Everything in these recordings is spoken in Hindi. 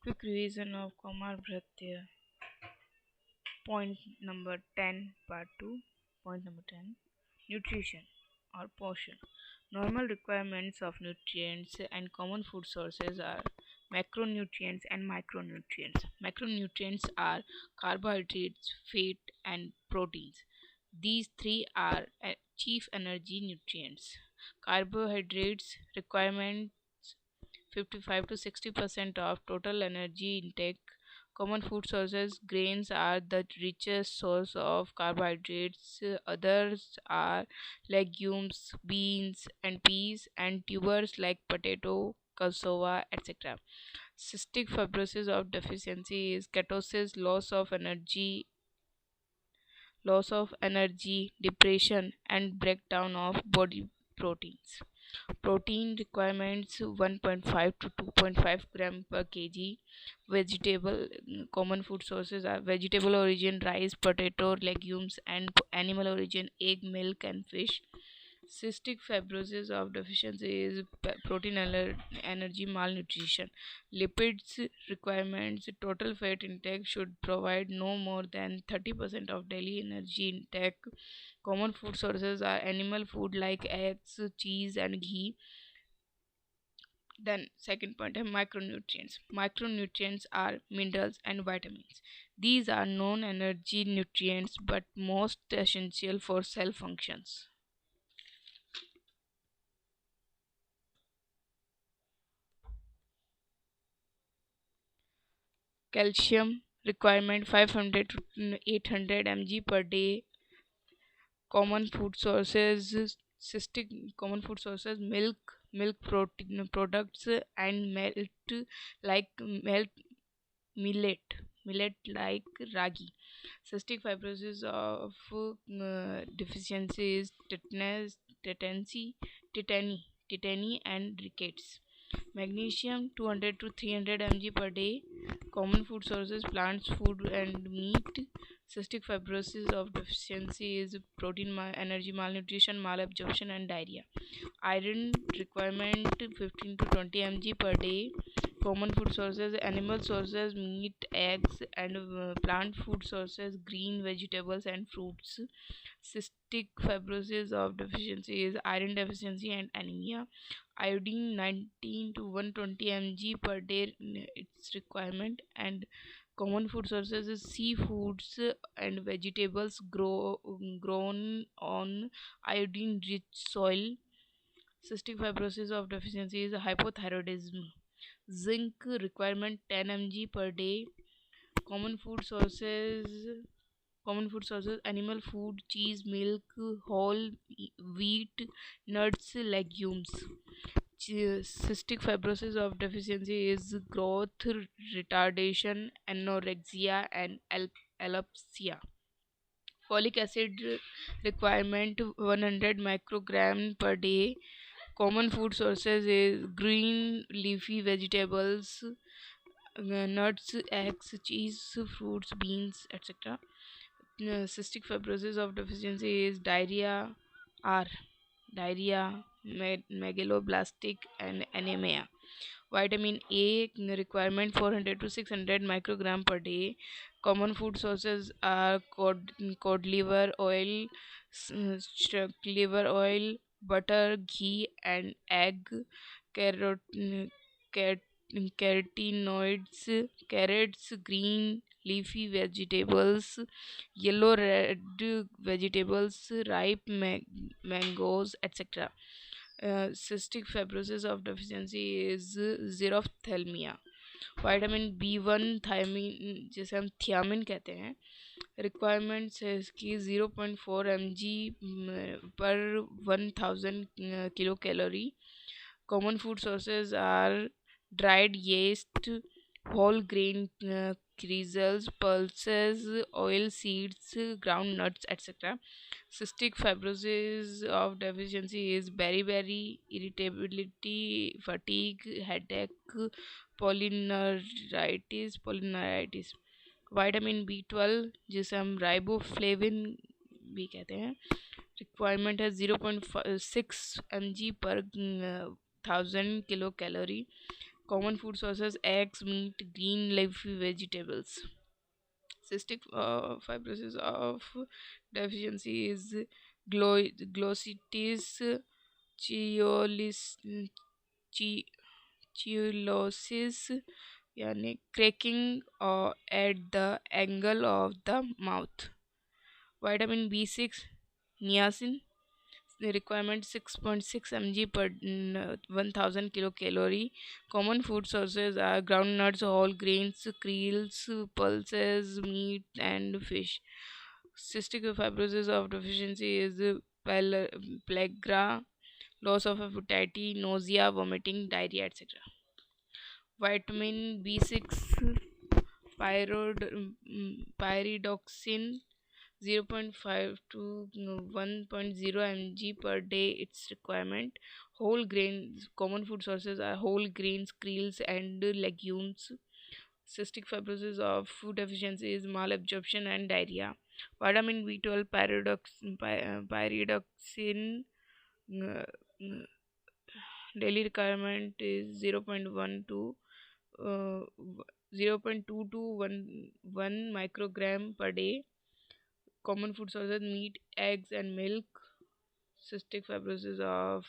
Quick revision of Kaumarbhritya. Point number 10, part 2. Point number 10. Nutrition or portion. Normal requirements of nutrients and common food sources are macronutrients and micronutrients. Macronutrients are carbohydrates, fat, and proteins. These three are chief energy nutrients. Carbohydrates requirement 55 to 60% of total energy intake. Common food sources, grains are the richest source of carbohydrates. Others are legumes, beans, and peas, and tubers like potato, cassava, etc. Cystic fibrosis of deficiency is ketosis, loss of energy, depression, and breakdown of body proteins. Protein requirements 1.5 to 2.5 gram per kg. Vegetable common food sources are vegetable origin rice, potato, legumes, and animal origin egg, milk, and fish. Cystic fibrosis of deficiency is protein energy malnutrition. Lipids requirements total fat intake should provide no more than 30% of daily energy intake. Common food sources are animal food like eggs, cheese, and ghee. Then, second point, micronutrients. Micronutrients are minerals and vitamins. These are non energy nutrients but most essential for cell functions. Calcium requirement 500 to 800 mg per day. Common food sources, cystic common food sources, milk protein products, and like melt millet like ragi. Cystic fibrosis of deficiency is tetany, and rickets. Magnesium 200 to 300 mg per day. Common food sources, plants, food, and meat. Cystic fibrosis of deficiency is protein energy malnutrition, malabsorption, and diarrhea. Iron requirement 15 to 20 mg per day. Common food sources, animal sources, meat, eggs, and plant food sources, green vegetables, and fruits. Cystic fibrosis of deficiency is iron deficiency and anemia. Iodine 19 to 120 mg per day, its requirement. And common food sources is seafoods and vegetables grown on iodine rich soil. Cystic fibrosis of deficiency is hypothyroidism. Zinc requirement 10 mg per day. Common food sources animal food, cheese, milk, whole wheat, nuts, legumes. Cystic fibrosis of deficiency is growth retardation, anorexia, and alopecia. Folic acid requirement 100 microgram per day. Common food sources is green leafy vegetables, nuts, eggs, cheese, fruits, beans, etc. Cystic fibrosis of deficiency is R, diarrhea, megaloblastic, and anemia. Vitamin A requirement 400 to 600 microgram per day. Common food sources are cod liver oil, liver oil, butter, ghee, and egg. Carrot, cat, carotenoids, carrots, green leafy vegetables, yellow red vegetables, ripe mangoes, etc. Cystic fibrosis of deficiency is xerophthalmia. Vitamin B1 thiamine जिसे हम थियामिन कहते हैं रिक्वायरमेंट्स है इसकी 0.4 mg पर 1000 kilo calorie. Common food sources are dried yeast, whole grain cereals, pulses, oil seeds, ground nuts, etc. Cystic fibrosis of deficiency is beriberi, irritability, fatigue, headache, polyneuritis. Vitamin B12 जिसे हम राइबोफ्लेविन भी कहते हैं रिक्वायरमेंट है 0.6 mg पर 1000 kilo calorie. Common food sources: eggs, meat, green leafy vegetables. Cystic fibrosis of deficiency is glossitis cheolis, ची चिलोसिस यानी cracking at the angle of the mouth. Vitamin B6 niacin, the requirement 6.6 mg per 1000 kilocalorie. Common food sources are groundnuts, whole grains, krill, pulses, meat, and fish. Cystic fibrosis of deficiency is pellagra, loss of appetite, nausea, vomiting, diarrhea, etc. Vitamin B6 pyridoxine 0.5 to 1.0 mg per day its requirement. Whole grains, common food sources are whole grains, krills, and legumes. Cystic fibrosis of food deficiency is malabsorption and diarrhea. Vitamin B12 pyridoxine uh, daily requirement is 0.2 to 1 microgram per day. Common food sources: meat, eggs, and milk. Cystic fibrosis of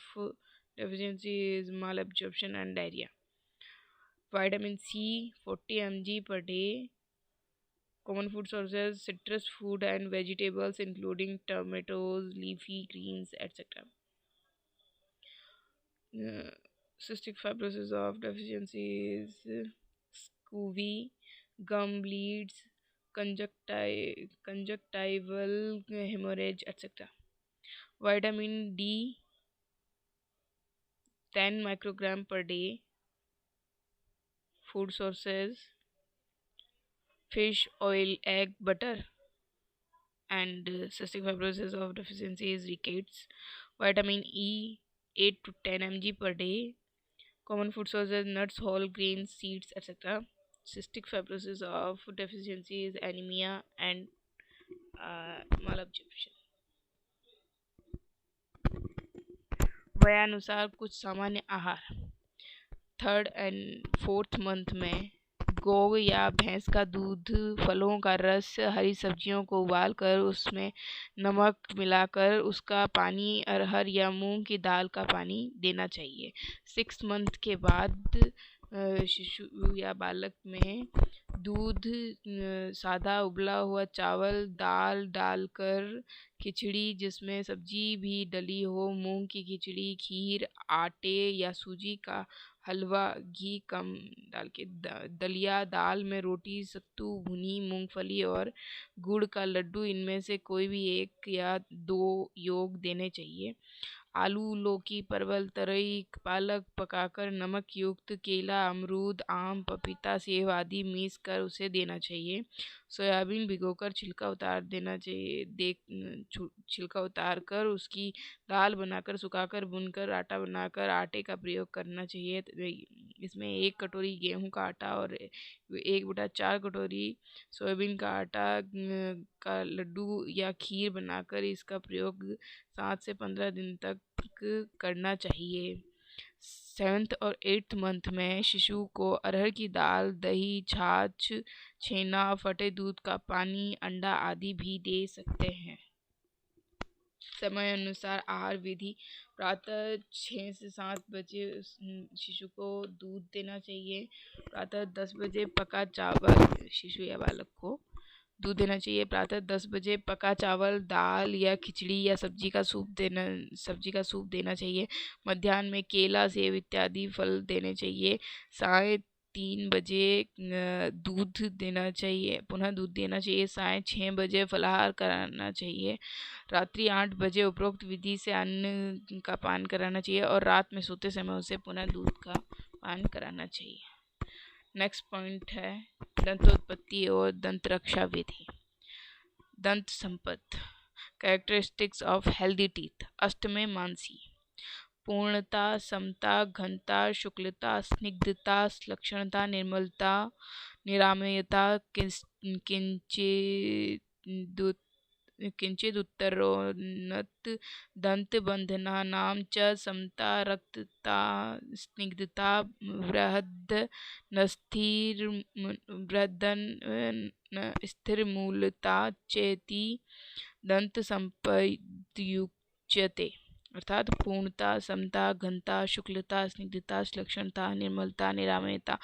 deficiency is malabsorption and diarrhea. Vitamin C 40 mg per day. Common food sources: citrus food and vegetables including tomatoes, leafy greens, etc. Uh, Cystic fibrosis of deficiency is scurvy, gum bleeds, conjunctival hemorrhage, etc. Vitamin D 10 microgram per day. Food sources: fish, oil, egg, butter. And cystic fibrosis of deficiency is rickets. Vitamin E 8 to 10 mg per day. Common food sources: nuts, whole grains, seeds, etc. Cystic fibrosis of deficiency is anemia and malabsorption. वयानुसार कुछ सामान्य आहार: 3rd and 4th मंथ में गौ या भैंस का दूध, फलों का रस, हरी सब्जियों को उबालकर उसमें नमक मिलाकर उसका पानी, अरहर या मूंग की दाल का पानी देना चाहिए। 6 मंथ के बाद शिशु या बालक में दूध, सादा उबला हुआ चावल, दाल डालकर खिचड़ी जिसमें सब्जी भी डली हो, मूंग की खिचड़ी, खीर, आटे या सूजी का हलवा, घी कम डाल के, दलिया, दाल में रोटी, सत्तू, भुनी मूंगफली और गुड़ का लड्डू, इनमें से कोई भी 1 या 2 योग देने चाहिए। आलू, लौकी, परवल, तरोई, पालक पकाकर नमक युक्त, केला, अमरूद, आम, पपीता, सेब आदि मीस कर उसे देना चाहिए। सोयाबीन भिगोकर छिलका उतार देना चाहिए। छिलका उतार कर उसकी दाल बनाकर, सुखाकर, भूनकर आटा बनाकर आटे का प्रयोग करना चाहिए। इसमें 1 कटोरी गेहूं का आटा और 1/4 कटोरी सोयाबीन का आटा का लड्डू या खीर बनाकर इसका प्रयोग 7 से 15 दिन तक करना चाहिए। 7th और 8th मंथ में शिशु को अरहर की दाल, दही, छाछ, छेना, फटे दूध का पानी, अंडा आदि भी दे सकते हैं। समय अनुसार आहार विधि: प्रातः 6 से 7 बजे शिशु को दूध देना चाहिए। प्रातः 10 बजे पका चावल, शिशु या बालक को दूध देना चाहिए। प्रातः 10 बजे पका चावल, दाल या खिचड़ी या सब्जी का सूप देना चाहिए। मध्याह्न में केला, सेब इत्यादि फल देने चाहिए। साय 3 बजे दूध देना चाहिए, पुनः दूध देना चाहिए। साय 6 बजे फलाहार कराना चाहिए। रात्रि 8 बजे उपरोक्त विधि से अन्न का पान कराना चाहिए और रात में सोते समय उसे पुनः दूध का पान कराना चाहिए। नेक्स्ट पॉइंट है दंतोत्पत्ति और दंत रक्षा विधि। दंत संपत्ति: कैरेक्टरिस्टिक्स ऑफ हेल्दी टीथ। अष्टमे मांसी: पूर्णता, समता, घनता, शुक्लता, स्निग्धता, लक्षणता, निर्मलता, निरामयता, किंचिदुत किंचिदुत्तरोन्नत दन्तबन्धनानां च समता रक्तता स्निग्धता स्थिरमूलता चेति दंत संपयुज्यते। अर्थात पूर्णता, समता, घनता, शुक्लता, स्निग्धता, श्लक्षणता, निर्मलता, निरामयता,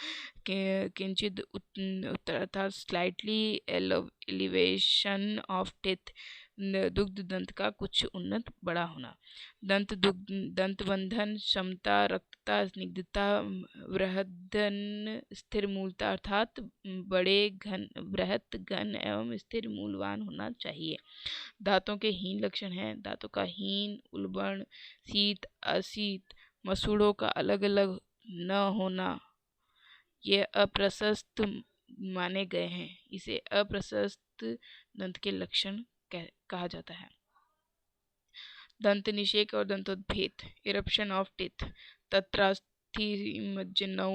किंचित उत्तर अर्थात स्लाइटली एलिवेशन ऑफ टेथ, दुग्ध दंत का कुछ उन्नत बड़ा होना। दंत बंधन, क्षमता, रक्तता, स्निग्धता, बृहदन, स्थिर मूलता अर्थात बड़े घन, बृहत घन एवं स्थिर मूलवान होना चाहिए। दांतों के हीन लक्षण हैं। दांतों का हीन, उलबन, शीत, अशीत, मसूड़ों का अलग अलग न होना, ये अप्रशस्त माने गए हैं। इसे अप्रशस्त दंत के लक्षण कहा जाता है। दंत निषेक और दंतोद्भेद, इरप्शन ऑफ टीथ, तत्रास्थिमज्जनौ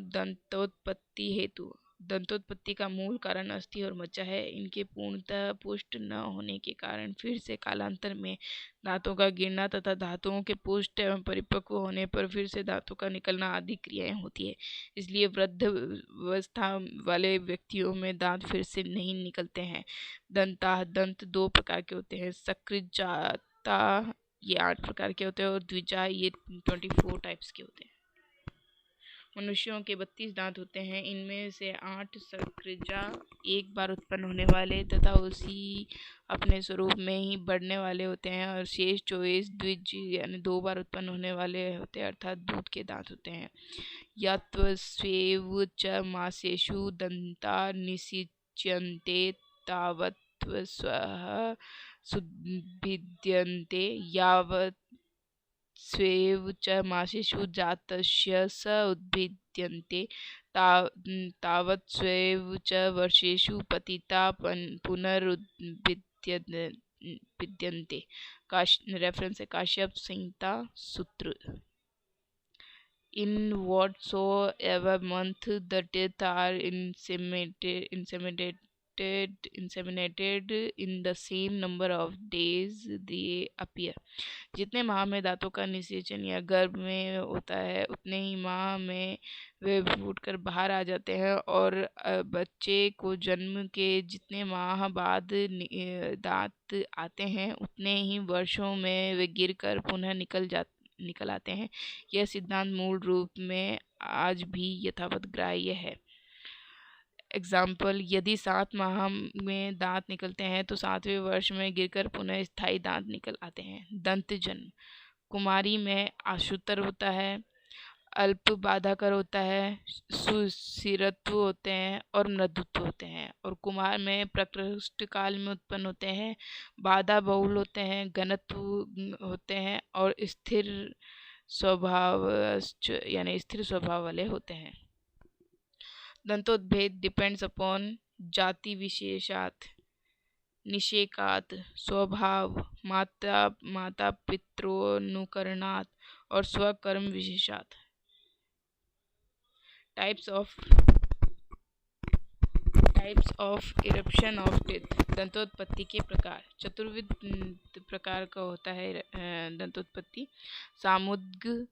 दंतोत्पत्ति हेतु। दंतोत्पत्ति का मूल कारण अस्थि और मज्जा है। इनके पूर्णतः पुष्ट न होने के कारण फिर से कालांतर में दांतों का गिरना तथा धातुओं के पुष्ट एवं परिपक्व होने पर फिर से दांतों का निकलना आदि क्रियाएं होती है। इसलिए वृद्ध अवस्था वाले व्यक्तियों में दांत फिर से नहीं निकलते हैं। दंत दो प्रकार के होते हैं, सकृजाता ये 8 प्रकार के होते हैं और द्विजा ये 24 टाइप्स के होते हैं। मनुष्यों के 32 दांत होते हैं। इनमें से 8 सकृजा एक बार उत्पन्न होने वाले तथा उसी अपने स्वरूप में ही बढ़ने वाले होते हैं और शेष 24 द्विज यानी 2 बार उत्पन्न होने वाले होते हैं अर्थात दूध के दांत होते हैं। यत्स्वेव च मासेषु दंता निषिच्यन्ते तावत्स्वः सुभिद्यन्ते यावत् स्वेव च मासेषु जातस्य स उद्भिद्यन्ते तावत् स्वेव च वर्षेषु पतिता पुनरुद्भिद्यन्ते। रेफरेंस है काश्यप संहिता सूत्र। In whatsoever month the teeth are inseminated in the same number of days they appear। जितने माह में दांतों का निषेचन या गर्भ में होता है उतने ही माह में वे फूटकर बाहर आ जाते हैं और बच्चे को जन्म के जितने माह बाद दांत आते हैं उतने ही वर्षों में वे गिरकर पुनः निकल आते हैं। यह सिद्धांत मूल रूप में आज भी यथावत ग्राह्य है। एग्जाम्पल, यदि 7 माह में दांत निकलते हैं तो 7वें वर्ष में गिरकर पुनः स्थायी दांत निकल आते हैं। दंत जन्म, कुमारी में आशुतर होता है, अल्प बाधाकर होता है, सुशिरत्व होते हैं और मृदुत्व होते हैं, और कुमार में प्रकृष्ट काल में उत्पन्न होते हैं, बाधा बहुल होते हैं, घनत्व होते हैं और स्थिर स्वभाव यानी स्थिर स्वभाव वाले होते हैं। दंतोद्भेद डिपेंड्स अपॉन जाति विशेषात, निषेकात, स्वभाव, माता पितरोनुकरणात और स्वकर्म विशेषात। Types of eruption of teeth, दंतोत्पत्ति के प्रकार। चतुर्विध प्रकार का होता है दंतोत्पत्ति। सामुद्ग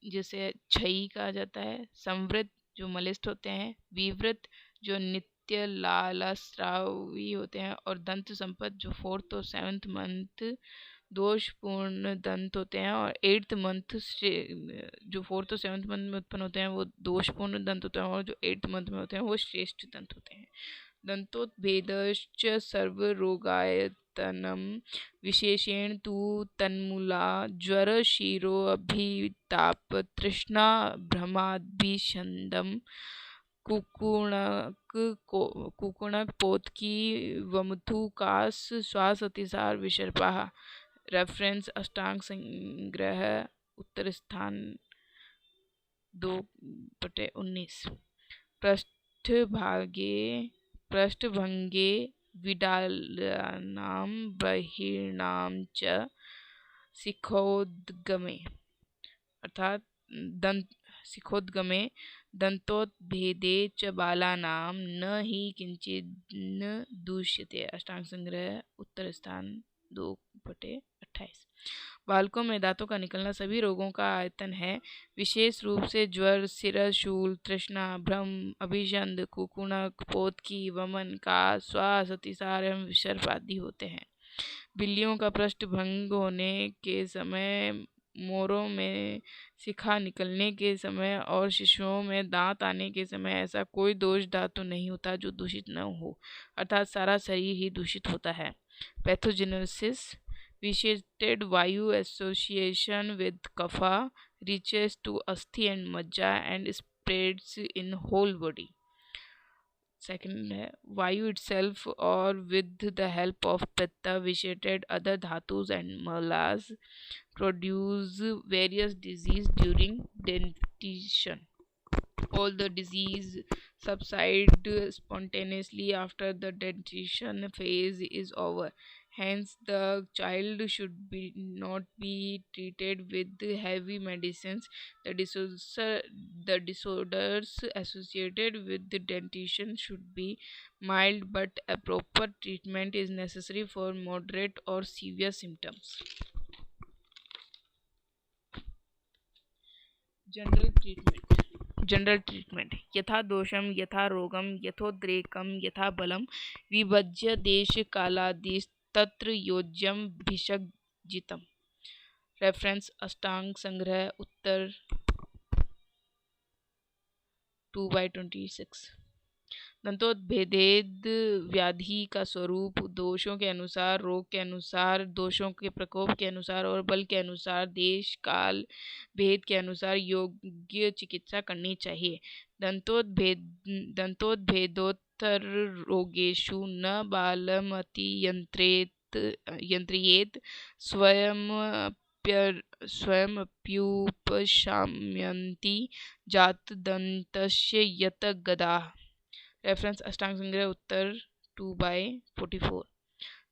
जैसे छई कहा जाता है, संवृत जो मलिष्ठ होते हैं, विवृत जो नित्य लालस्रावी होते हैं, और दंत संपत जो 4th और 7th मंथ दोषपूर्ण दंत होते हैं, और 8th मंथ जो 4th और 7th मंथ में उत्पन्न होते हैं वो दोषपूर्ण दंत होते हैं, और जो 8th मंथ में होते हैं वो श्रेष्ठ दंत होते हैं। दंतोद्भेदश्च सर्वरोगायतनम विशेषेण तु तन्मूला ज्वर क्षीरो अभिताप तृष्णा भ्रमाद्भिषन्दम कुकुणक पोतकी वमुथु कास श्वास अतिसार विसर्पा। रेफरेंस अष्टांग संग्रह उत्तर स्थान 2/19। पृष्ठभंगे विडालानां बहिर्नाम च शिखोद्गमे अर्थात शिखोद्गमे दन्तोत्भेदे च बालानां न हि किंचिन्न दूष्यते। अष्टांग संग्रह उत्तर स्थान 2/28। बालकों में दांतों का निकलना सभी रोगों का आयतन है, विशेष रूप से ज्वर, सिरशूल, तृष्णा, भ्रम, अभिषंध, कुकुणक, पोतकी, वमन, कास, श्वास, अतिसार एवं विसर्प आदि होते हैं। बिल्लियों का पृष्ठ भंग होने के समय, मोरों में शिखा निकलने के समय और शिशुओं में दांत आने के समय ऐसा कोई दोष धातु नहीं होता जो दूषित न हो, अर्थात सारा शरीर ही दूषित होता है। Pathogenesis vitiated vayu association with kapha reaches to asthi and majja and spreads in whole body. Second है vayu itself or with the help of pitta vitiated other dhatus and malas produce various disease during dentition. All the disease subside spontaneously after the dentition phase is over. Hence, the child should not be treated with heavy medicines. The disorders associated with the dentition should be mild, but a proper treatment is necessary for moderate or severe symptoms. General treatment यथा दोषम यथा रोगम यथोद्रेकम यथा बलम विभज्य देश कालादिस्तत्र योज्यम भिषग्जितम। रेफरेंस अष्टांग संग्रह उत्तर 2/26। दंतोत्भेदेद व्याधि का स्वरूप दोषों के अनुसार, रोग के अनुसार, दोषों के प्रकोप के अनुसार और बल के अनुसार, देश काल भेद के अनुसार योग्य चिकित्सा करनी चाहिए। दंतोत्भेदोत्तर रोगेषु न बालमति यंत्रियेत स्वयमप्युपशाम्यन्ति जातदन्तस्य यत गदाः। रेफरेंस अष्टांग संग्रह उत्तर 2/44।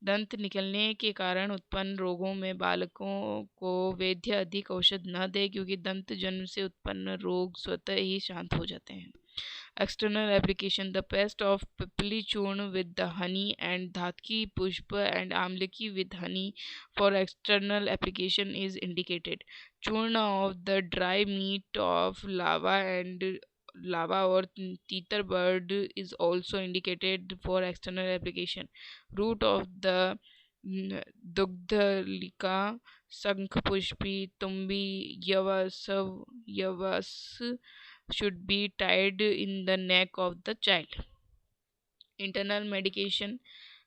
दंत निकलने के कारण उत्पन्न रोगों में बालकों को वैद्य अधिक औषध न दे, क्योंकि दंत जन्म से उत्पन्न रोग स्वतः ही शांत हो जाते हैं। External application: the paste of pipali churn with the honey and dhatki pushpa and amlaki with honey for external application is indicated. Churn of the dry meat of lava or teetar bird is also indicated for external application. Root of the dugdhalika, shankpushpi, tumbi, yavas should be tied in the neck of the child. Internal medication: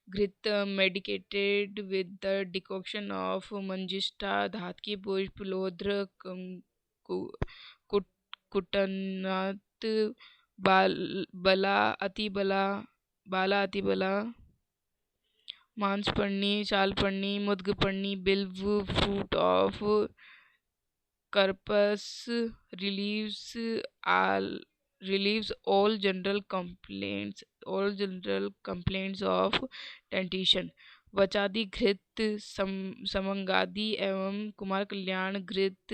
घृत medicated with the decoction of manjishta, dhatki pushp, lodhr, कुटनात, Bala अतिबला, मांसपर्णी, चालपर्णी, मुद्गपर्णी, Bilva, fruit of Carpus relieves all general complaints of dentition. वचादि घृत, समंगादि एवं कुमार कल्याण घृत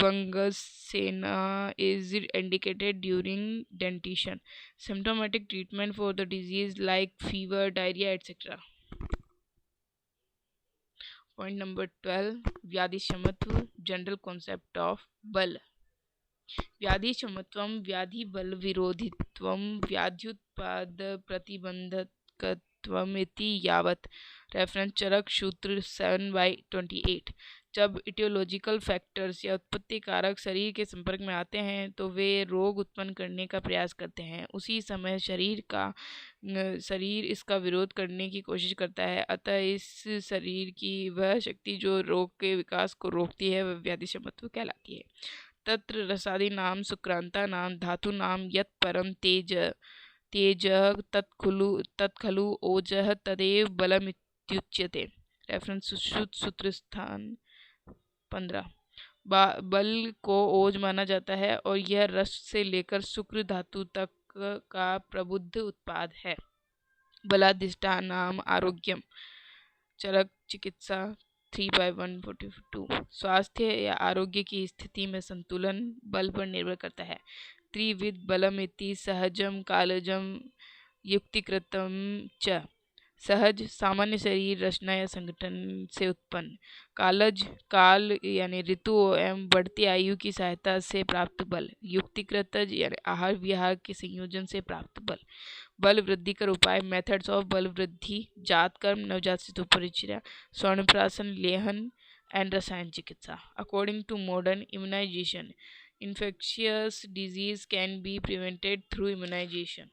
वंगसेना is indicated during dentition. Symptomatic treatment for the disease like fever, diarrhea, etc. Point number 12. व्याधिशमत्व, जनरल कॉन्सेप्ट ऑफ बल। व्याधिशमत्वम व्याधि बल विरोधित्वम व्याध्युत्पाद प्रतिबंधकत्वम इति यावत्। रेफरेंस चरक सूत्र 7/28। जब इटियोलॉजिकल फैक्टर्स या उत्पत्ति कारक शरीर के संपर्क में आते हैं तो वे रोग उत्पन्न करने का प्रयास करते हैं। उसी समय शरीर इसका विरोध करने की कोशिश करता है। अतः इस शरीर की वह शक्ति जो रोग के विकास को रोकती है वह व्याधिशमत्व कहलाती है। तत्र रसादि नाम सुक्रांता नाम धातु नाम यत् परम तेज तत्खलु ओजः तदेव बलमित्युच्यते। रेफरेंस सूत्र स्थान 15। बल को ओज माना जाता है और यह रस से लेकर शुक्र धातु तक का प्रबुद्ध उत्पाद है। बलाधिष्ठानाम आरोग्यम, चरक चिकित्सा 3/142। स्वास्थ्य या आरोग्य की स्थिति में संतुलन बल पर निर्भर करता है। त्रिविध बलमिति सहजम कालजम युक्तिकृतम च। सहज सामान्य शरीर रचना या संगठन से उत्पन्न, कालज काल यानी ऋतु एवं बढ़ती आयु की सहायता से प्राप्त बल, युक्तिकृत यानी आहार विहार के संयोजन से प्राप्त बल। बल वृद्धि कर उपाय, मेथड्स ऑफ बल वृद्धि, जात कर्म, नवजात शिशु परिचर्या, स्वर्णप्राशन, लेहन एंड रसायन चिकित्सा। According to modern immunization, infectious disease can be prevented through immunization.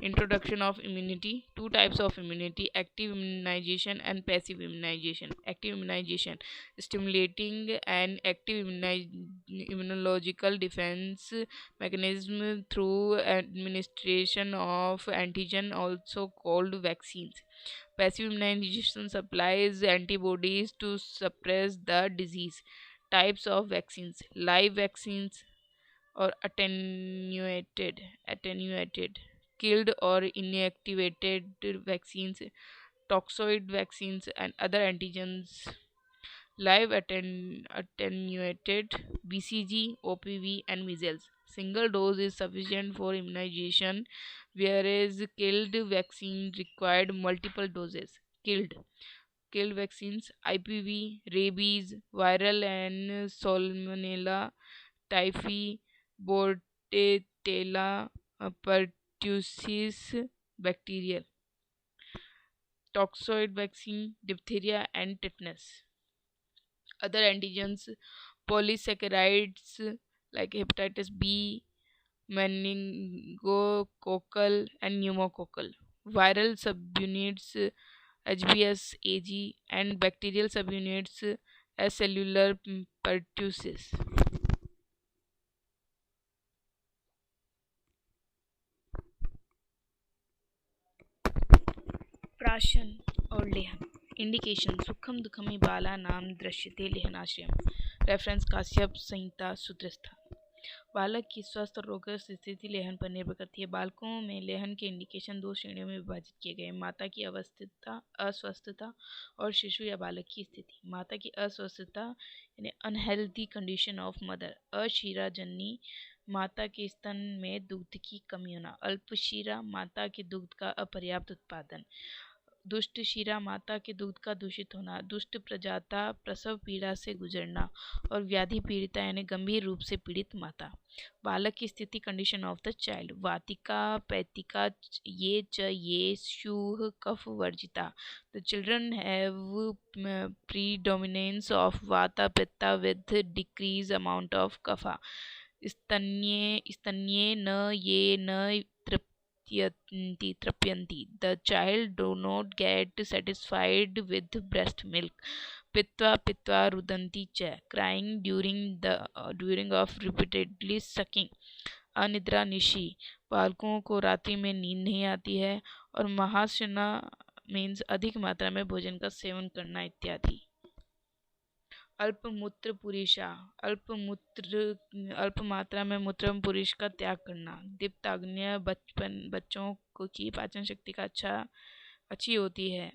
Introduction of immunity. Two types of immunity: active immunization and passive immunization. Active immunization, stimulating an active immunological defense mechanism through administration of antigen, also called vaccines. Passive immunization supplies antibodies to suppress the disease. Types of vaccines: live vaccines or attenuated, killed or inactivated vaccines, toxoid vaccines, and other antigens. Live attenuated, BCG, OPV, and measles. Single dose is sufficient for immunization, whereas killed vaccine required multiple doses. Killed vaccines: IPV, rabies, viral and salmonella, typhi, bordetella, pertussis, bacterial. Toxoid vaccine: diphtheria and tetanus. Other antigens: polysaccharides like hepatitis B, meningococcal, and pneumococcal. Viral subunits HBs, AG, and bacterial subunits acellular pertussis. प्राशन और लेहन. इंडिकेशन: सुखम दुखमी बाला नाम दृश्यते लेहनाश्रयम. रेफरेंस: काश्यप संहिता सूत्रस्थ. बालक की स्वस्थ और रोगग्रस्त स्थिति लेहन पर निर्भर करती है. बालकों में लेहन के इंडिकेशन दो श्रेणियों में विभाजित किए गए हैं: माता की अस्वस्थता और शिशु या बालक की स्थिति. माता की अस्वस्थता यानी अनहेल्दी कंडीशन ऑफ मदर. अशीरा जननी, माता के स्तन में दुग्ध की कमी होना. अल्पशीरा, माता के दुग्ध का अपर्याप्त उत्पादन. दुष्ट शीरा, माता के दूध का दूषित होना. दुष्ट प्रजाता, प्रसव पीड़ा से गुजरना. और व्याधि पीड़िता यानी गंभीर रूप से पीड़ित माता. बालक की स्थिति, कंडीशन ऑफ द चाइल्ड: वातिका, पैतिका, ये शूह कफ वर्जिता. The children have predominance of vata pitta with decrease amount of kapha. स्तन्ये न ये न तृप्यन्ति. The child do not get satisfied with breast milk. Pitva rudanti cha. Crying during of repeatedly sucking. अनिद्रा निशी, बालकों को रात्रि में नींद नहीं आती है. और महाशना मीन्स अधिक मात्रा में भोजन का सेवन करना इत्यादि. अल्पमूत्र पुरुषा, अल्प मात्रा में मूत्र पुरुष का त्याग करना. दीप्ताग्न्य, बच्चों की पाचन शक्ति का अच्छी होती है.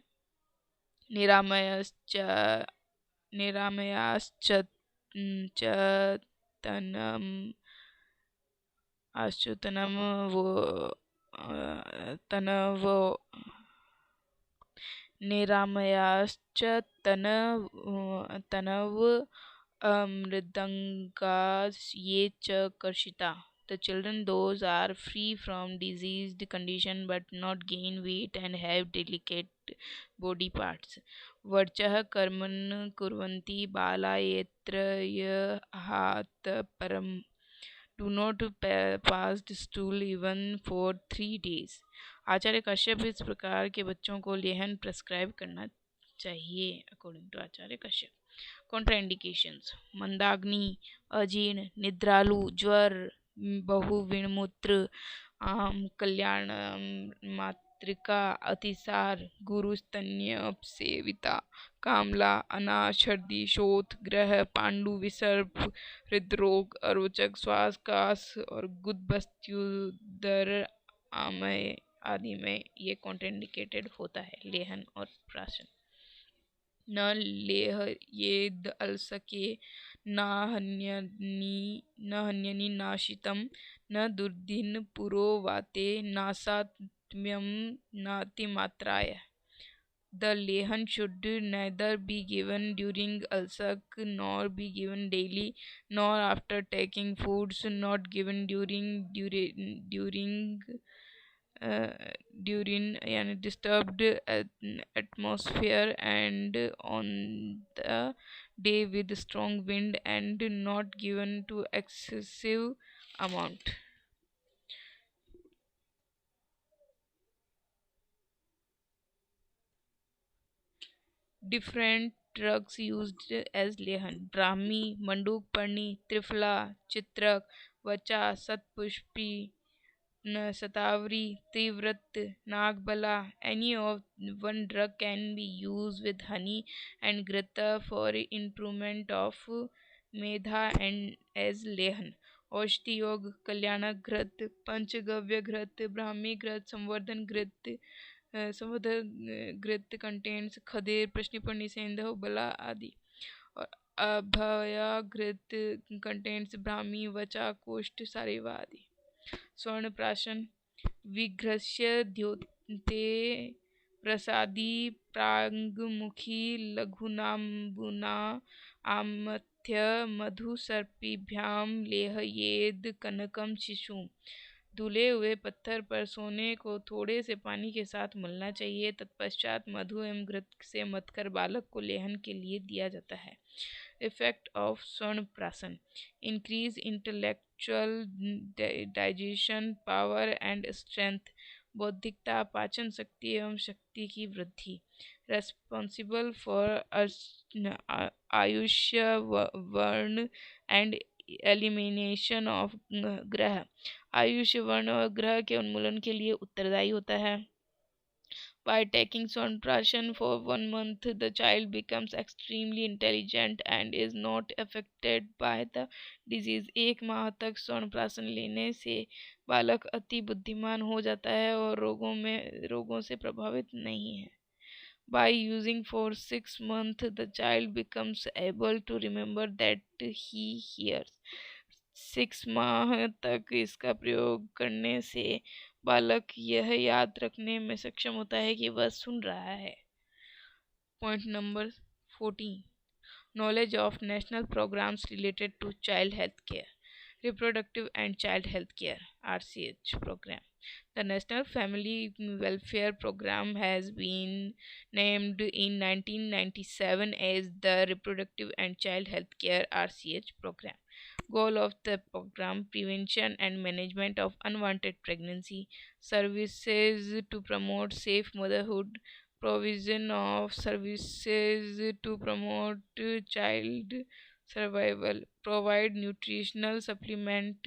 निरामयाश्च तनम वो तनवो निरामयाश्च तनव मृदंगास ये च कर्षिता. The children, those are free from diseased condition but not gain weight and have delicate body parts. वर्चः कर्मन् कुर्वन्ति बाला यत्र यहात परम. Do not pass stool even for 3 days. आचार्य कश्यप इस प्रकार के बच्चों को लेहन प्रेस्क्राइब करना चाहिए. According to Acharya Kashyap. Contraindications: मंदाग्नि, अजीर्ण, निद्रालु, ज्वर, बहुविणमूत्र, कल्याण मातृका, अतिसार, गुरुस्तन्य अपसेविता, कामला, अनाश, हृदय शोथ, ग्रह, पांडु, विसर्प, हृदरोग, अरोचक, श्वास कास और गुदबस्त्युदर आमय आदि में ये कॉन्ट्राइंडिकेटेड होता है. लेहन और प्राशन. न लेह येद अलसके हन्यनि नाशितं न दुर्दिन पुरो वाते नासात्म्यं नातिमात्राय. The lehan should neither be given during ulcer nor be given daily nor after taking foods not given uh, during and disturbed atmosphere and on the day with strong wind and not given to excessive amount. Different drugs used as lehan: Brahmi, Manduk Parni, Trifla, Chitrak, Vacha, Satpushpi, Satavari, Tivrat, Nagbala. Any of one drug can be used with honey and grita for improvement of medha and as lehan. औषधि योग कल्याण घृत पंचगव्य घृत ब्राह्मी घृत संवर्धन घृत संवर्धन घृत कंटेन्स खदेर प्रश्निपणि सेंधव बला आदि और अभया घृत कंटेन्स ब्राह्मी वचा कोष्ठ सारेवा आदि. स्वर्ण प्राशन विघ्रस्य द्योते प्रसादी प्रांगमुखी लघुनाम्बुना आमथ्य मधुसर्पिभ्याम लेहयेद कनकम शिशु. धुले हुए पत्थर पर सोने को थोड़े से पानी के साथ मलना चाहिए. तत्पश्चात मधु एवं घृत से मथकर बालक को लेहन के लिए दिया जाता है. Effect of swarna prashan: increase intellectual digestion power and strength. बौद्धिकता, पाचन शक्ति एवं शक्ति की वृद्धि. रेस्पॉन्सिबल फॉर आयुष्य वर्ण एंड एलिमिनेशन ऑफ ग्रह. आयुष्य वर्ण और ग्रह के उन्मूलन के लिए उत्तरदायी होता है. By taking sonprashan for 1 month, the child becomes extremely intelligent and is not affected by the disease. 1 माह तक sonprashan लेने से बालक अति बुद्धिमान हो जाता है और रोगों से प्रभावित नहीं है. By using for 6 months, the child becomes able to remember that he hears. 6 माह तक इसका प्रयोग करने से बालक यह याद रखने में सक्षम होता है कि वह सुन रहा है. Point number 14. Knowledge of national programmes related to child health care. Reproductive and Child Health Care (RCH) program. The National Family Welfare Program has been named in 1997 as the Reproductive and Child Health Care (RCH) program. Goal of the program: prevention and management of unwanted pregnancy, services to promote safe motherhood, provision of services to promote child survival, provide nutritional supplement,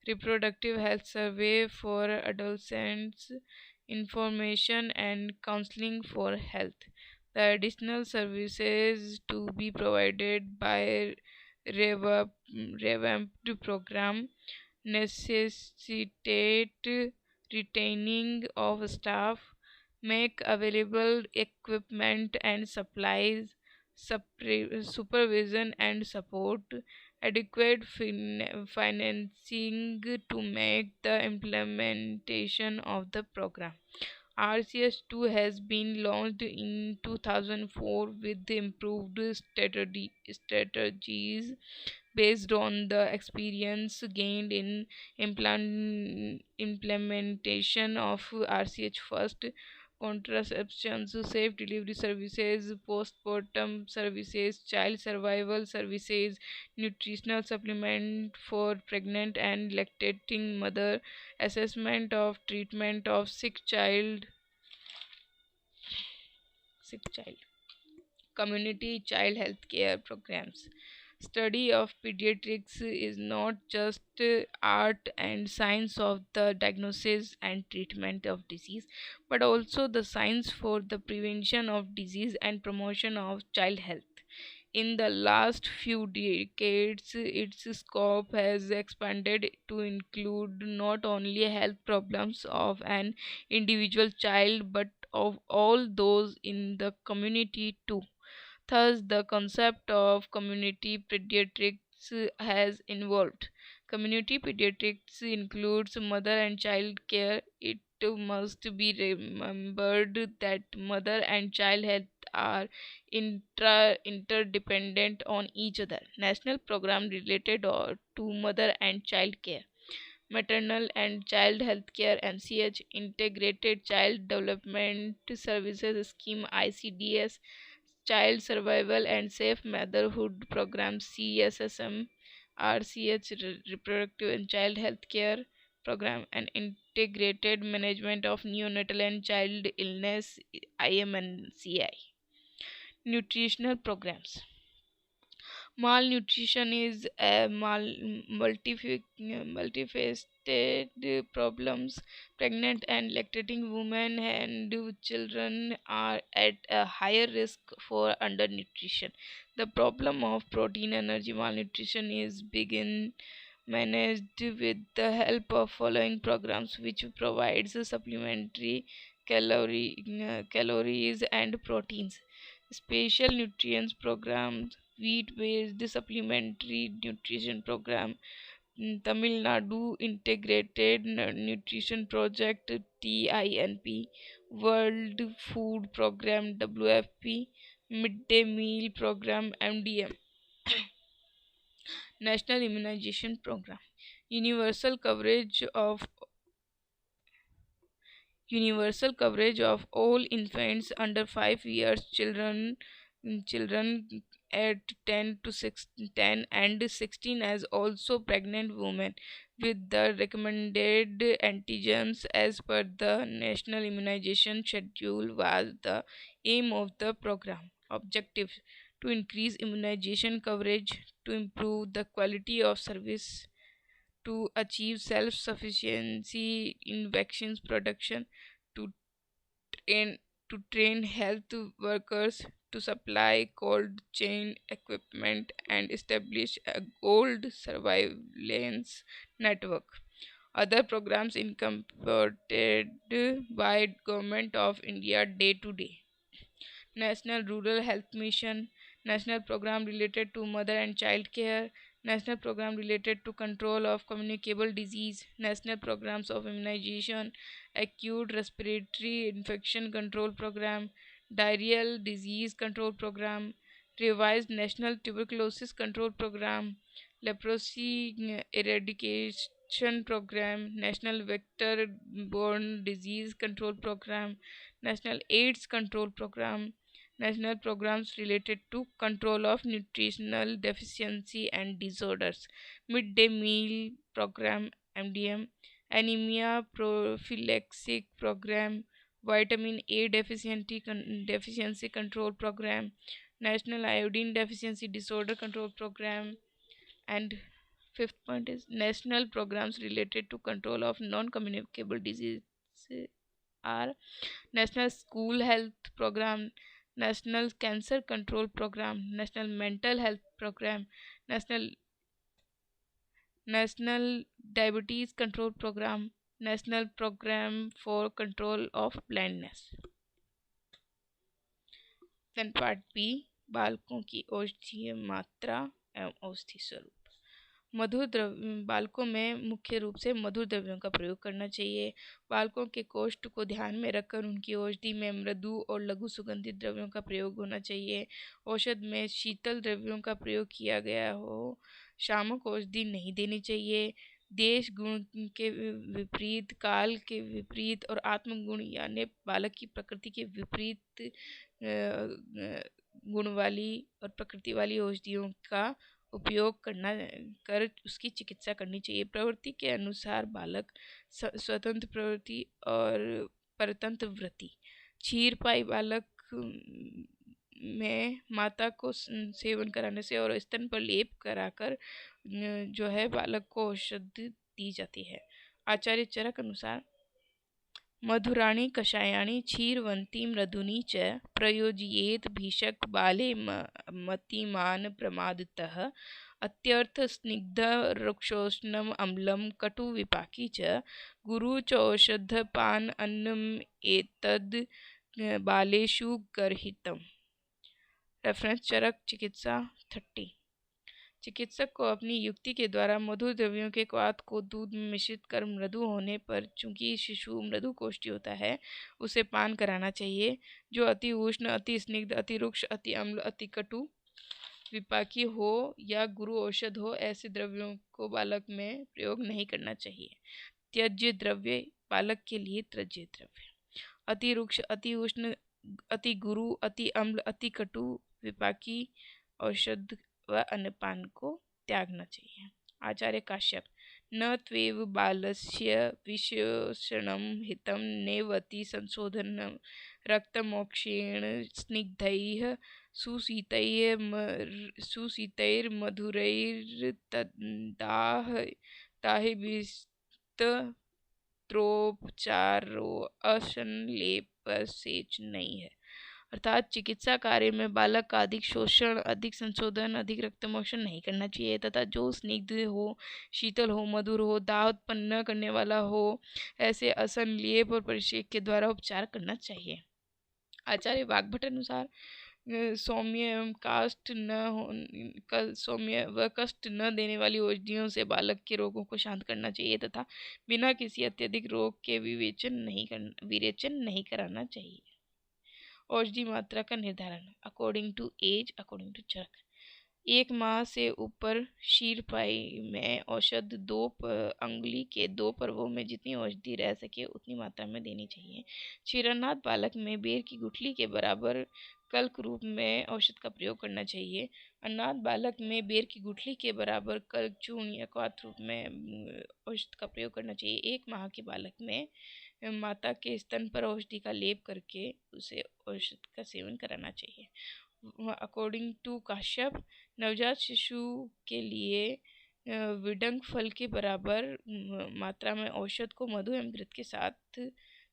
reproductive health survey for adolescents, information and counseling for health. The additional services to be provided by revamped program necessitate retaining of staff, make available equipment and supplies, supervision and support, adequate financing to make the implementation of the program. RCS2 has been launched in 2004 with improved strategies based on the experience gained in implementation of RCH first, contraception, safe delivery services, postpartum services, child survival services, nutritional supplement for pregnant and lactating mother, assessment of treatment of sick child, community child health care programs. Study of pediatrics is not just art and science of the diagnosis and treatment of disease, but also the science for the prevention of disease and promotion of child health. In the last few decades, its scope has expanded to include not only health problems of an individual child but of all those in the community too. Thus, the concept of community pediatrics has evolved. Community pediatrics includes mother and child care. It must be remembered that mother and child health are interdependent on each other. National program related to mother and child care, maternal and child health care MCH, integrated child development services scheme ICDS, child survival and safe motherhood program CSSM, RCH, reproductive and child health care program, and integrated management of neonatal and child illness IMNCI. Nutritional programs. Malnutrition is a multifaceted problems. Pregnant and lactating women and children are at a higher risk for undernutrition. The problem of protein energy malnutrition is begin managed with the help of following programs, which provides supplementary calories and proteins. Special nutrients programs, wheat-based supplementary nutrition program, Tamil Nadu Integrated Nutrition Project TINP, World Food Program WFP, Midday Meal Program MDM, National Immunization Program, universal coverage of universal coverage of all infants under 5 years, children at 10 and 16, as also pregnant women with the recommended antigens as per the national immunization schedule was the aim of the program. Objective: to increase immunization coverage, to improve the quality of service, to achieve self-sufficiency in vaccines production, to train health workers, to supply cold chain equipment and establish a gold surveillance network. Other programs incorporated by Government of India day to day: National Rural Health Mission, National Program related to mother and child care, National Program related to control of communicable disease, National Programs of Immunization, Acute Respiratory Infection Control Program, Diarrheal Disease Control Program, Revised National Tuberculosis Control Program, Leprosy Eradication Program, National Vector Borne Disease Control Program, National AIDS Control Program, national programs related to control of nutritional deficiency and disorders, midday meal program MDM, anemia prophylaxis program, vitamin A deficiency control program, national iodine deficiency disorder control program, and fifth point is national programs related to control of non-communicable disease are National School Health Program, National Cancer Control Program, National Mental Health Program, National National Diabetes Control Program, National Program for Control of Blindness. Then part B, बालकों की औषधीय मात्रा एवं औषधि स्वरूप। मधुर द्रव्य बालकों में मुख्य रूप से मधुर द्रव्यों का प्रयोग करना चाहिए। बालकों के कोष्ठ को ध्यान में रखकर उनकी औषधि में मृदु और लघु सुगंधित द्रव्यों का प्रयोग होना चाहिए। औषध में शीतल द्रव्यों का प्रयोग किया गया हो। शामक औषधि नहीं देनी चाहिए। देश गुण के विपरीत, काल के विपरीत और आत्मगुण यानी बालक की प्रकृति के विपरीत गुण वाली और प्रकृति वाली औषधियों का उपयोग कर उसकी चिकित्सा करनी चाहिए। प्रवृत्ति के अनुसार बालक स्वतंत्र प्रवृत्ति और परतंत्र वृत्ति। क्षीर पाई बालक में माता को सेवन कराने से और स्तन पर लेप कराकर जो है बालक को औषधि दी जाती है। आचार्य चरक अनुसार मधुराणि कषायाणि क्षीरवन्ती मृदुनी च प्रयोजयेत भीषक बाले मतिमान प्रमादतः अत्यर्थ स्निग्ध रुक्षोष्णम अम्लम कटु विपाकी च गुरु च औषधपान अन्नम एतद बालेषु गर्हितम्। रेफरेंस चरक चिकित्सा 30। चिकित्सक को अपनी युक्ति के द्वारा मधुर द्रव्यों के क्वाथ को दूध में मिश्रित कर मृदु होने पर, चूंकि शिशु मृदु कोष्ठी होता है, उसे पान कराना चाहिए। जो अति उष्ण, अति स्निग्ध, अति रुक्ष, अति अम्ल, अति कटु, विपाकी हो या गुरु औषध हो, ऐसे द्रव्यों को बालक में प्रयोग नहीं करना चाहिए। त्यज्य द्रव्य, बालक के लिए त्यज्य द्रव्य: अति रुक्ष, अति उष्ण, अति गुरु, अति अम्ल, अति कटु, विपाकी औषध व अन्नपान को त्यागना चाहिए। आचार्य काश्यप: न त्वेव बालस्य विशोषणं हितं नेवति संशोधनं रक्तमोक्षेण स्निग्धैः सुशीतैर्मधुरैर्दाहिभिस्तत्रोपचारो असंलेपसेच नहीं है। अर्थात चिकित्सा कार्य में बालक का अधिक शोषण, अधिक संशोधन, अधिक रक्तमोक्षण नहीं करना चाहिए तथा जो स्निग्ध हो, शीतल हो, मधुर हो, दाह उत्पन्न न करने वाला हो, ऐसे असंलेप और परिषेक के द्वारा उपचार करना चाहिए। आचार्य वाग्भट अनुसार सौम्य एवं सौम्य व कष्ट न देने वाली औषधियों से बालक के रोगों को शांत करना चाहिए तथा बिना किसी अत्यधिक रोग के विरेचन नहीं कराना चाहिए। औषधि मात्रा का निर्धारण according to age, according to Charak: 1 माह से ऊपर क्षीरपाई में औषध 2 अंगुली के 2 पर्वों में जितनी औषधि रह सके उतनी मात्रा में देनी चाहिए। क्षीरानाथ बालक में बेर की गुठली के बराबर कल्क रूप में औषध का प्रयोग करना चाहिए। अनाथ बालक में बेर की गुठली के बराबर कल्क चूर्ण या क्वाथ रूप में औषध का प्रयोग करना चाहिए। 1 माह के बालक में माता के स्तन पर औषधि का लेप करके उसे औषध का सेवन कराना चाहिए। अकॉर्डिंग टू काश्यप, नवजात शिशु के लिए विडंग फल के बराबर मात्रा में औषध को मधु एवं घृत के साथ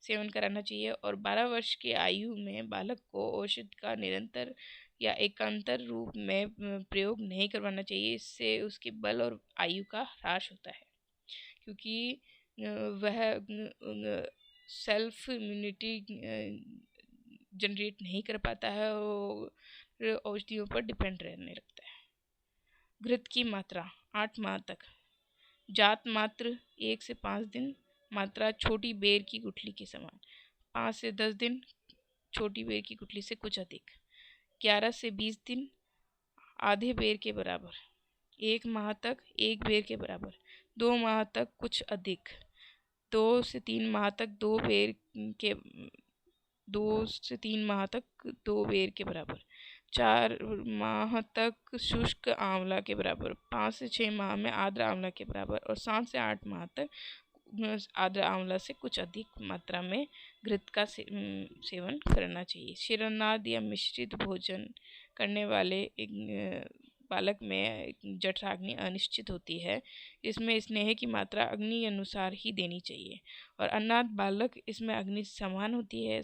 सेवन कराना चाहिए और 12 वर्ष की आयु में बालक को औषध का निरंतर या एकांतर रूप में प्रयोग नहीं करवाना चाहिए। इससे उसके बल और आयु का ह्रास होता है, क्योंकि वह सेल्फ इम्यूनिटी जनरेट नहीं कर पाता है और औषधियों पर डिपेंड रहने लगता है। घृत की मात्रा 8 माह तक, जात मात्र 1 से 5 दिन, मात्रा छोटी बेर की गुठली के समान, 5 से 10 दिन, छोटी बेर की गुठली से कुछ अधिक, 11 से 20 दिन, आधे बेर के बराबर, 1 माह तक 1 बेर के बराबर, 2 माह तक कुछ अधिक, 2 से 3 माह तक 2 से 3 माह तक 2 बेर के बराबर, 4 माह तक शुष्क आंवला के बराबर, 5 से 6 माह में आर्द्र आंवला के बराबर और 7 से 8 माह तक आर्द्र आंवला से कुछ अधिक मात्रा में घृत का सेवन करना चाहिए। क्षीरनाद या मिश्रित भोजन करने वाले एक बालक में जठराग्नि अनिश्चित होती है। इसमें स्नेह की मात्रा अग्नि अनुसार ही देनी चाहिए और अनाथ बालक इसमें अग्नि सम होती है,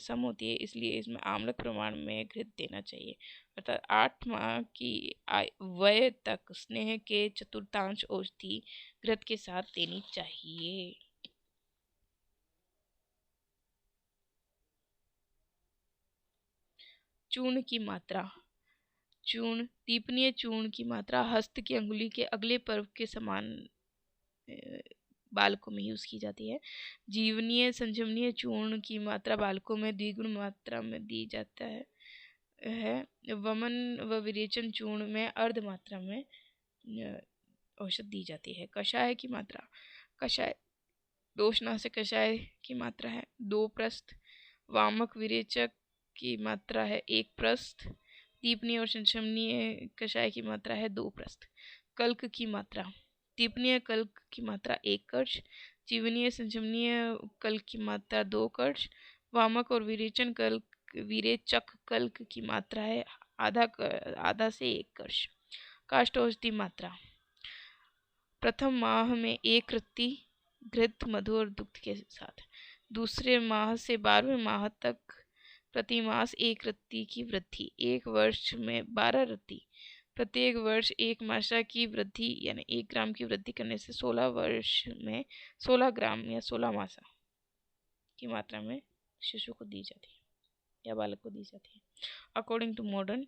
इसलिए इसमें आम्लक प्रमाण में घृत देना चाहिए। अर्थात 8 माह की वय तक स्नेह के चतुर्थांश औषधि घृत के साथ देनी चाहिए। चूर्ण की मात्रा: दीपनीय चूर्ण की मात्रा हस्त की अंगुली के अगले पर्व के समान बालकों में यूज की जाती है। जीवनीय संजीवनीय चूर्ण की मात्रा बालकों में द्विगुण मात्रा में दी जाता है। वमन व विरेचन चूर्ण में अर्ध मात्रा में औषध दी जाती है। कषाय की मात्रा: कषाय दोषनाशक कषाय की मात्रा है 2 प्रस्थ, वामक विरेचक की मात्रा है 1 प्रस्थ, दीपनीय और संशमनीय कषाय की मात्रा है 2 प्रस्थ। कल्क की मात्रा: दीपनीय कल्क की मात्रा 1 कर्ण, जीवनीय संशमनीय कल्क की मात्रा 2 कर्ण, वामक और विरेचक कल्क की मात्रा है आधा से 1 कर्ण। काष्ठ औषधि मात्रा: प्रथम माह में 1 रत्ती घृत, मधु और दुग्ध के साथ, दूसरे माह से 12वें माह तक प्रति मास 1 रत्ती की वृद्धि, 1 वर्ष में 12 रत्ती, प्रत्येक वर्ष 1 मात्रा की वृद्धि यानी 1 ग्राम की वृद्धि करने से 16 वर्ष में 16 ग्राम या 16 मासा की मात्रा में शिशु को दी जाती है या बालक को दी जाती है। According to modern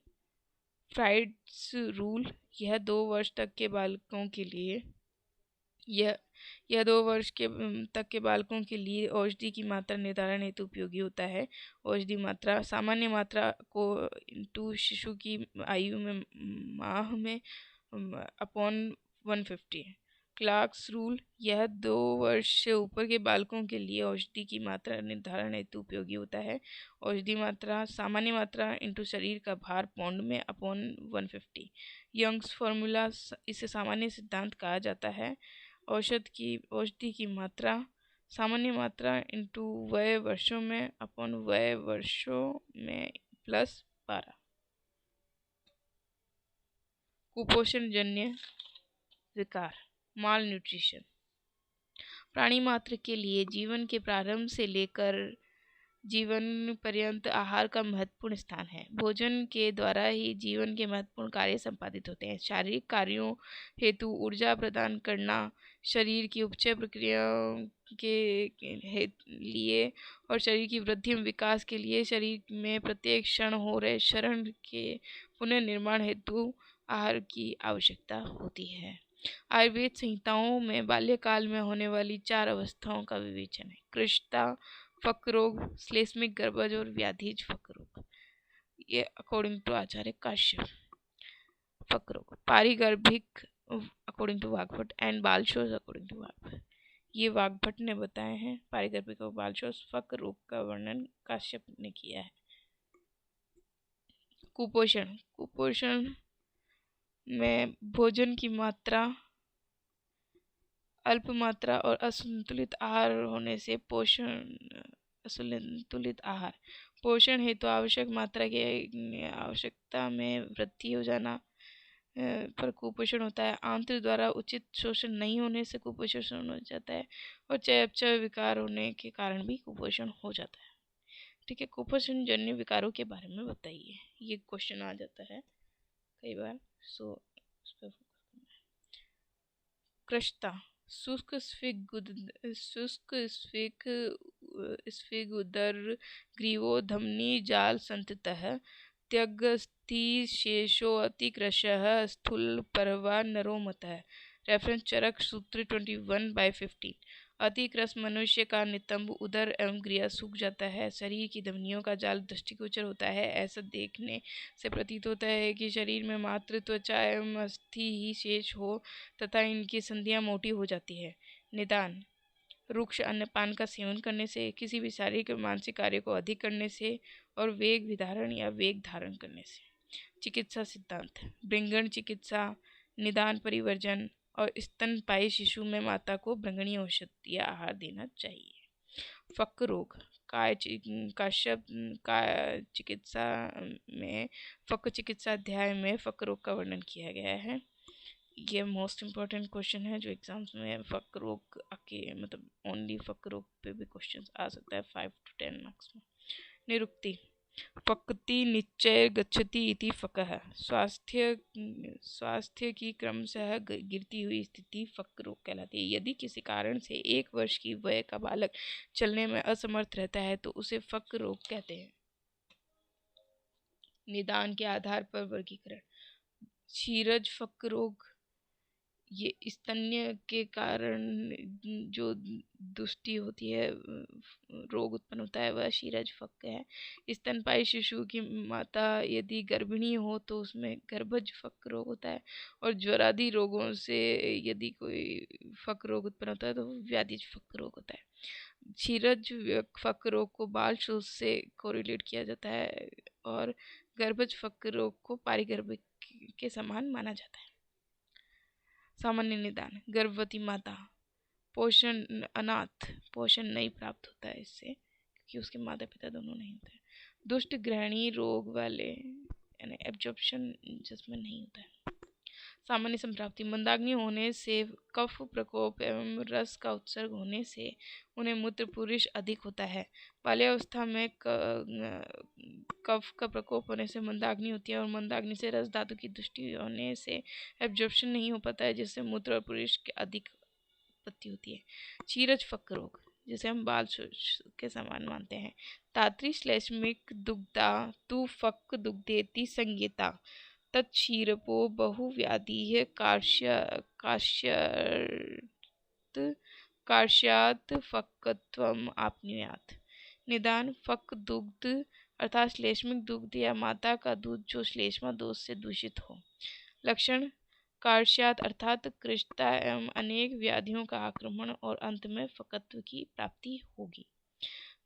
Freud's rule, यह 2 वर्ष तक के बालकों के लिए यह 2 वर्ष तक के बालकों के लिए औषधि की मात्रा निर्धारण हेतु उपयोगी होता है। औषधि मात्रा सामान्य मात्रा को इंटू शिशु की आयु में माह में अपॉन 150। क्लार्क्स रूल, यह 2 वर्ष से ऊपर के बालकों के लिए औषधि की मात्रा निर्धारण हेतु उपयोगी होता है। औषधि मात्रा सामान्य मात्रा इंटू शरीर का भार पाउंड में अपॉन 150। यंग्स फार्मूला, इसे सामान्य सिद्धांत कहा जाता है। औषधि की मात्रा सामान्य मात्रा इंटू वय वर्षों में अपॉन वय वर्षों में प्लस 12। कुपोषण जन्य विकार, माल न्यूट्रिशन, प्राणी मात्र के लिए जीवन के प्रारंभ से लेकर जीवन पर्यंत आहार का महत्वपूर्ण स्थान है। भोजन के द्वारा ही जीवन के महत्वपूर्ण कार्य संपादित होते हैं। शारीरिक कार्यों हेतु ऊर्जा प्रदान करना, शरीर की उपचय प्रक्रियाओं के लिए और शरीर की वृद्धि एवं विकास के लिए शरीर में प्रत्येक क्षण हो रहे क्षरण के पुनर्निर्माण हेतु आहार की आवश्यकता होती है। आयुर्वेद संहिताओं में बाल्यकाल में होने वाली 4 अवस्थाओं का विवेचन है। कृष्णता, फक रोग, श्लेष्मिक गर्भज और व्याधिज फक रोग, ये अकॉर्डिंग टू आचार्य काश्यप। फक रोग, पारिगर्भिक अकॉर्डिंग टू वाग्भट एंड बालशोष अकॉर्डिंग टू वाग्भट, ये वाग्भट ने बताए हैं। पारिगर्भिक और बालशोष। फक रोग का वर्णन काश्यप ने किया है। कुपोषण, कुपोषण में भोजन की मात्रा अल्प मात्रा और असंतुलित आहार होने से असंतुलित आहार पोषण हेतु आवश्यक मात्रा की आवश्यकता में वृद्धि हो जाना पर कुपोषण होता है। आंत्र द्वारा उचित शोषण नहीं होने से कुपोषण हो जाता है और चयापचय विकार होने के कारण भी कुपोषण हो जाता है। ठीक है, कुपोषण जन्य विकारों के बारे में बताइए, ये क्वेश्चन आ जाता है कई बार। कृष्णता, शुष्क स्फिगुदर ग्रीवो धमनी जाल संततः त्यगस्ति शेषो अतिकृशः स्थूल परवा नरो मतः। रेफरेंस चरक सूत्र 21/15। अतिकृश मनुष्य का नितंब उदर एवं ग्रिया सूख जाता है, शरीर की धमनियों का जाल दृष्टिगोचर होता है। ऐसा देखने से प्रतीत होता है कि शरीर में मात्र त्वचा एवं अस्थि ही शेष हो तथा इनकी संधियां मोटी हो जाती है। निदान, रुक्ष अन्नपान का सेवन करने से, किसी भी शारीरिक और मानसिक कार्य को अधिक करने से और वेग विधारण या वेग धारण करने से। चिकित्सा सिद्धांत, भृंगण चिकित्सा, निदान परिवर्जन और स्तनपायी शिशु में माता को भृंगणी औषधि या आहार देना चाहिए। फक रोग, काश्यप का चिकित्सा में फक चिकित्सा अध्याय में फक रोग का वर्णन किया गया है। ये मोस्ट इम्पॉर्टेंट क्वेश्चन है जो एग्जाम्स में फक रोग आके मतलब ओनली फक रोग पे भी क्वेश्चन आ सकता है 5 to 10 मार्क्स में। निरुक्ति, फक्ति निश्चय गच्छति इति फकः, स्वास्थ्य की क्रमशः गिरती हुई स्थिति फक रोग कहलाती है। यदि किसी कारण से 1 वर्ष की वय का बालक चलने में असमर्थ रहता है तो उसे फक रोग कहते हैं। निदान के आधार पर वर्गीकरण, शीरज फक रोग, ये स्तन्य के कारण जो दुष्टि होती है, रोग उत्पन्न होता है, वह शीरज फक है। स्तनपायी शिशु की माता यदि गर्भिणी हो तो उसमें गर्भज फक रोग होता है। और ज्वरादि रोगों से यदि कोई फक रोग उत्पन्न होता है तो व्याधिज फक रोग होता है। शीरज फक रोग को बाल शोष से कोरिलेट किया जाता है और गर्भज फक रोग को पारिगर्भिक के समान माना जाता है। सामान्य निदान, गर्भवती माता पोषण अनाथ पोषण नहीं प्राप्त होता है इससे क्योंकि उसके माता पिता दोनों नहीं होते हैं। दुष्ट ग्रहणी रोग वाले यानी एब्जॉर्प्शन जिसमें नहीं होता है। सामान्य संप्राप्ति, मंदाग्नि होने से, कफ प्रकोप एवं रस का उत्सर्ग होने से उन्हें मूत्र पुरुष अधिक होता है। बाल्यावस्था में कफ का प्रकोप होने से मंदाग्नि होती है और मंदाग्नि से रस धातु की दृष्टि होने से एब्जॉर्प्शन नहीं हो पाता है जिससे मूत्र और पुरुष की अधिक उत्पत्ति होती है। शीरज फक रोग, जिसे हम बाल के समान मानते हैं। तात्री श्लेष्मिक दुग्धा तु फक दुग्धेति संज्ञेता, तत्क्षीरपो बहुव्याधिः कार्श्यात् फक्कत्वम् आपनुयात्। निदान फक दुग्ध अर्थात श्लेष्मिक दुग्ध या माता का दूध जो श्लेष्मा दोष से दूषित हो। लक्षण कार्श्यात अर्थात कृष्णता एवं अनेक व्याधियों का आक्रमण और अंत में फकत्व की प्राप्ति होगी।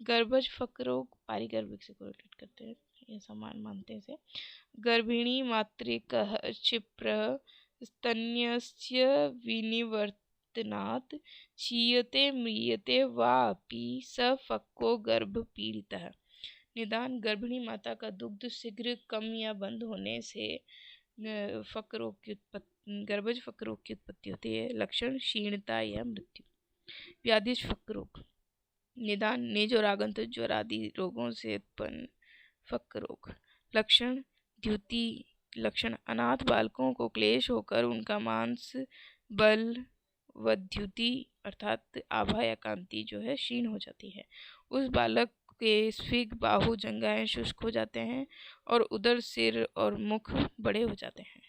गर्भज फक रोग पारिगर्भिक से कोरिलेट करते हैं, ये समान मानते हैं। गर्भिणी मातृकः क्षिप्रः स्तन्यस्य विनिवर्तनात् क्षीयते म्रियते वापि स फक्को गर्भपीड़ितः। निदान गर्भिणी माता का दुग्ध शीघ्र कम या बंद होने से गर्भज फक रोग की उत्पत्ति होती है। लक्षण क्षीणता या मृत्यु। व्याधिश फक रोग। निदान नेज और आगंतुक ज्वर आदि रोगों से उत्पन्न फक रोग। लक्षण द्युति। लक्षण अनाथ बालकों को क्लेश होकर उनका मांस बल व द्युति अर्थात आभा या कांति जो है क्षीण हो जाती है। उस बालक के स्फिग बाहु जंघाएं शुष्क हो जाते हैं और उदर सिर और मुख बड़े हो जाते हैं।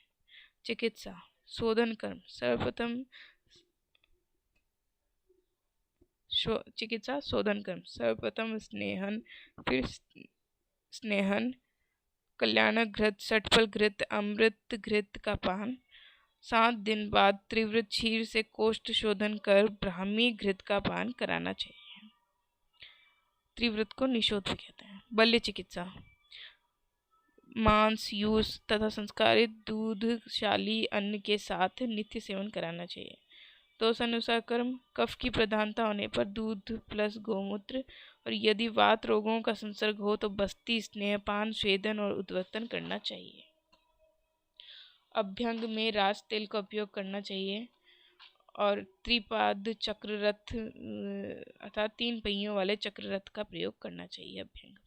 चिकित्सा शोधन कर्म सर्वप्रथम चिकित्सा शोधन कर्म सर्वप्रथम स्नेहन, फिर स्नेहन, कल्याण घृत, सटफल घृत, अमृत घृत का पान। 7 दिन बाद तीव्र क्षीर से कोष्ठ शोधन कर ब्राह्मी घृत का पान कराना चाहिए। त्रिव्रत को निषोध भी कहते हैं। बल्य चिकित्सा मांस यूस तथा संस्कारित दूधशाली अन्न के साथ नित्य सेवन कराना चाहिए। दोष अनुसार कर्म कफ की प्रधानता होने पर दूध प्लस गोमूत्र, और यदि वात रोगों का संसर्ग हो तो बस्ती, स्नेहपान, स्वेदन और उद्वर्तन करना चाहिए। अभ्यंग में रास तेल का उपयोग करना चाहिए और त्रिपाद चक्र रथ अर्थात 3 पहियों वाले चक्र रथ का प्रयोग करना चाहिए अभ्यंग में।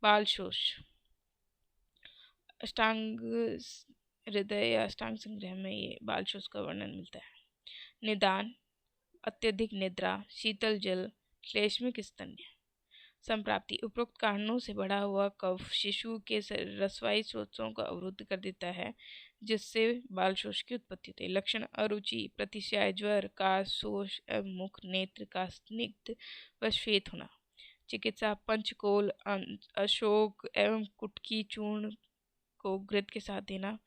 बाल शोष अष्टांग हृदय या अष्टांग संग्रह में ये बाल शोष का वर्णन मिलता है। निदान अत्यधिक निद्रा, शीतल जल, श्लेष्मिक स्तन्य। संप्राप्ति उपरोक्त कारणों से बढ़ा हुआ कफ शिशु के रसवाई स्रोतों को अवरुद्ध कर देता है, जिससे बाल शोष की उत्पत्ति होती है। लक्षण अरुचि, प्रतिशय, ज्वर, काश, शोष एवं मुख नेत्र का स्निग्ध व श्वेत होना। चिकित्सा पंचकोल, अशोक एवं कुटकी चूर्ण को घृत के साथ देना।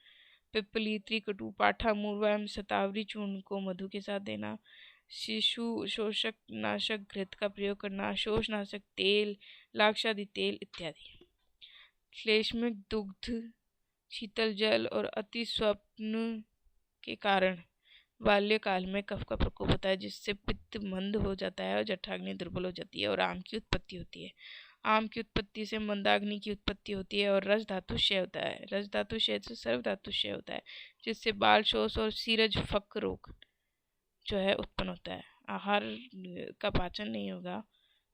पिप्पली, त्रिकटु, पाठा, मूर्वा एवं शतावरी चूर्ण को मधु के साथ देना। शिशु शोषक नाशक घृत का प्रयोग करना। शोषनाशक तेल, लाक्षादि तेल इत्यादि। श्लेष्मिक दुग्ध, शीतल जल और अति स्वप्न के कारण बाल्यकाल में कफ का प्रकोप होता है, जिससे पित्त मंद हो जाता है और जठराग्नि दुर्बल हो जाती है और आम की उत्पत्ति होती है। आम की उत्पत्ति से मंदाग्नि की उत्पत्ति होती है और रस धातु क्षय होता है। रस धातु क्षय से सर्व धातु क्षय होता है, जिससे बाल शोष और सीरज फक रोग जो है उत्पन्न होता है। आहार का पाचन नहीं होगा,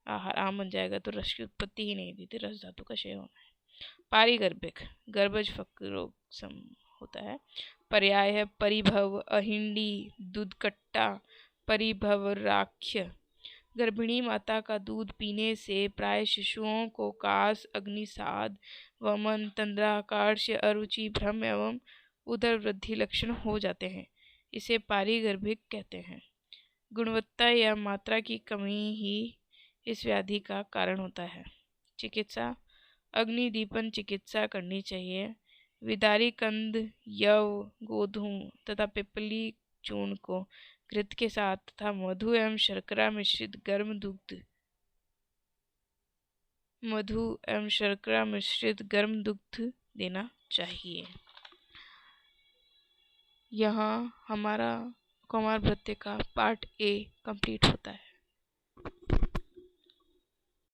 आहार आम बन जाएगा तो रस की उत्पत्ति ही नहीं होगी, तो रस धातु का क्षय होना है। पारिगर्भिक गर्भज फक रोग सम होता है। पर्याय है परिभव, अहिंडी, दूधकट्टा, परिभवराख्य। गर्भिणी माता का दूध पीने से प्राय शिशुओं को कास, अग्निसाद, वमन, तंद्रा, कार्श्य, अरुचि, भ्रम एवं उदर वृद्धि लक्षण हो जाते हैं। इसे पारिगर्भिक कहते हैं। गुणवत्ता या मात्रा की कमी ही इस व्याधि का कारण होता है। चिकित्सा अग्निदीपन चिकित्सा करनी चाहिए। विदारी कंद, यव, गोधूम तथा पिपली चूर्ण को घृत के साथ तथा मधु एवं शर्करा मिश्रित गर्म दुग्ध देना चाहिए। यहाँ हमारा कौमार भृत्य का पार्ट ए कंप्लीट होता है।